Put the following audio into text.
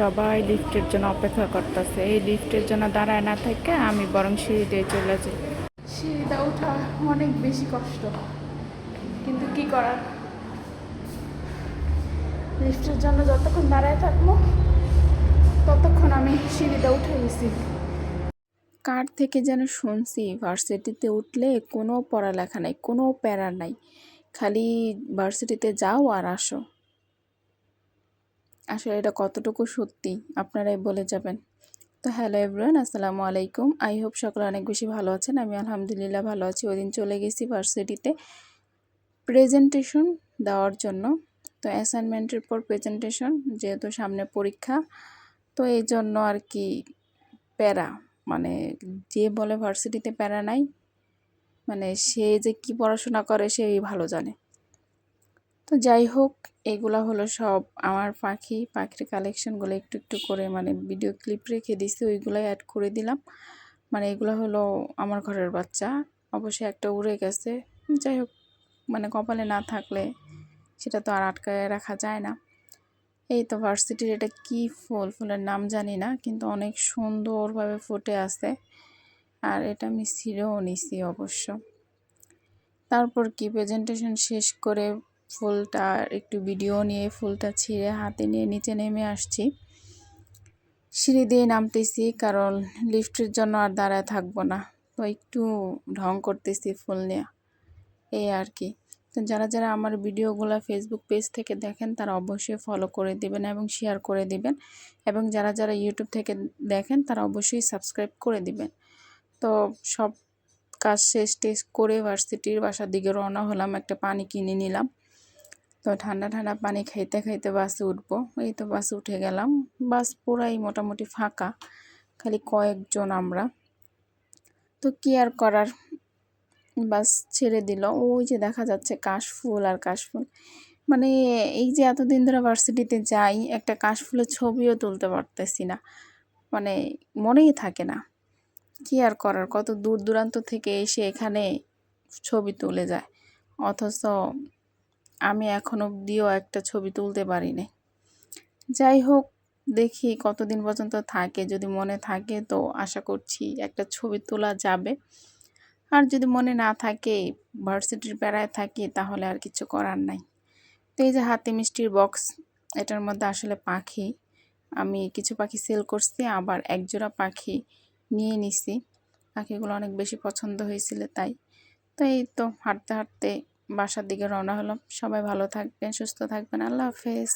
সবাই লিফটের জন্য অপেক্ষা করতেছে। এই লিফটের জন্য দাঁড়ায় না থেকে আমি বরং সিঁড়ি দিয়ে চলে যাই। সিঁড়িটা ওঠা অনেক বেশি কষ্ট, কিন্তু কি করার, লিফটের জন্য যতক্ষণ দাঁড়ায় থাকবো ততক্ষণ আমি সিঁড়িটা উঠে গেছি। কার থেকে যেন শুনছি ভার্সিটিতে উঠলে কোনো পড়ালেখা নাই, কোনো প্যারা নাই, খালি ভার্সিটিতে যাও আর আসো। আসলে এটা কতটুকু সত্যি আপনারাই বলে যাবেন। তো হ্যালো এভরিওয়ান, আসসালামু আলাইকুম। আই হোপ সকলে অনেক বেশি ভালো আছেন। আমি আলহামদুলিল্লাহ ভালো আছি। ওই দিন চলে গেছি ভার্সিটিতে প্রেজেন্টেশন দেওয়ার জন্য। তো অ্যাসাইনমেন্টের পর প্রেজেন্টেশন, যেহেতু সামনে পরীক্ষা, তো এই জন্য আর কি প্যারা, মানে যে বলে ভার্সিটিতে প্যারা নাই, মানে সে যে কি পড়াশোনা করে সেই ভালো জানে। তো যাই হোক, এগুলা হলো সব আমার পাখির কালেকশনগুলো একটু একটু করে মানে ভিডিও ক্লিপ রেখে দিছি, ওইগুলাই অ্যাড করে দিলাম। মানে এগুলো হলো আমার ঘরের বাচ্চা, অবশ্যই একটা উড়ে গেছে। যাই হোক, মানে কপালে না থাকলে সেটা তো আর আটকায় রাখা যায় না। এই তো ভার্সিটির এটা কি ফুল, ফুলের নাম জানি না, কিন্তু অনেক সুন্দরভাবে ফুটে আছে। আর এটা আমি ছিঁড়েও নিছি অবশ্য। তারপর কি প্রেজেন্টেশন শেষ করে ফুলটা একটু ভিডিও নিয়ে ফুলটা ছিঁড়ে হাতে নিয়ে নিচে নেমে আসছি। সিঁড়ি দিয়ে নামতেছি, কারণ লিফটের জন্য আর দাঁড়ায় থাকবো না। তো একটু ঢং করতেছি ফুল নিয়ে, এই আর কি। তো যারা যারা আমার ভিডিওগুলো ফেসবুক পেজ থেকে দেখেন তারা অবশ্যই ফলো করে দিবেন এবং শেয়ার করে দিবেন, এবং যারা যারা ইউটিউব থেকে দেখেন তারা অবশ্যই সাবস্ক্রাইব করে দিবেন। তো সব কাজ শেষ টেস্ট করে ভার্সিটির বাসার দিকে রওনা হলাম। একটা পানি কিনে নিলাম। তো ঠান্ডা ঠান্ডা পানি খাইতে খাইতে বাসে উঠবো। এই তো বাসে উঠে গেলাম। বাস পুরাই মোটামুটি ফাঁকা, খালি কয়েকজন আমরা। তো কি আর করার, বাস ছেড়ে দিল। ওই যে দেখা যাচ্ছে কাশফুল আর কাশফুল, মানে এই যে এতদিন ধরে ভার্সিটিতে যাই, একটা কাশফুলের ছবিও তুলতে পারতেছি না, মানে মনেই থাকে না। কি আর করার, কত দূর দূরান্ত থেকে এসে এখানে ছবি তুলে যায়, অথচ আমি এখন অবধিও একটা ছবি তুলতে পারিনি। যাই হোক, দেখি কতদিন পর্যন্ত থাকে, যদি মনে থাকে তো আশা করছি একটা ছবি তোলা যাবে। আর যদি মনে না থাকে, ভার্সিটির প্যারায় থাকি, তাহলে আর কিছু করার নাই। তো এই যে হাতে মিষ্টির বক্স, এটার মধ্যে আসলে পাখি, আমি কিছু পাখি সেল করছি, আবার একজোড়া পাখি নিয়ে নিছি। পাখিগুলো অনেক বেশি পছন্দ হয়েছিল তাই। তো এই তো হাঁটতে হাঁটতে বাসার দিকে রওনা হলাম। সবাই ভালো থাকবেন, সুস্থ থাকবেন। আল্লাহ হাফেজ।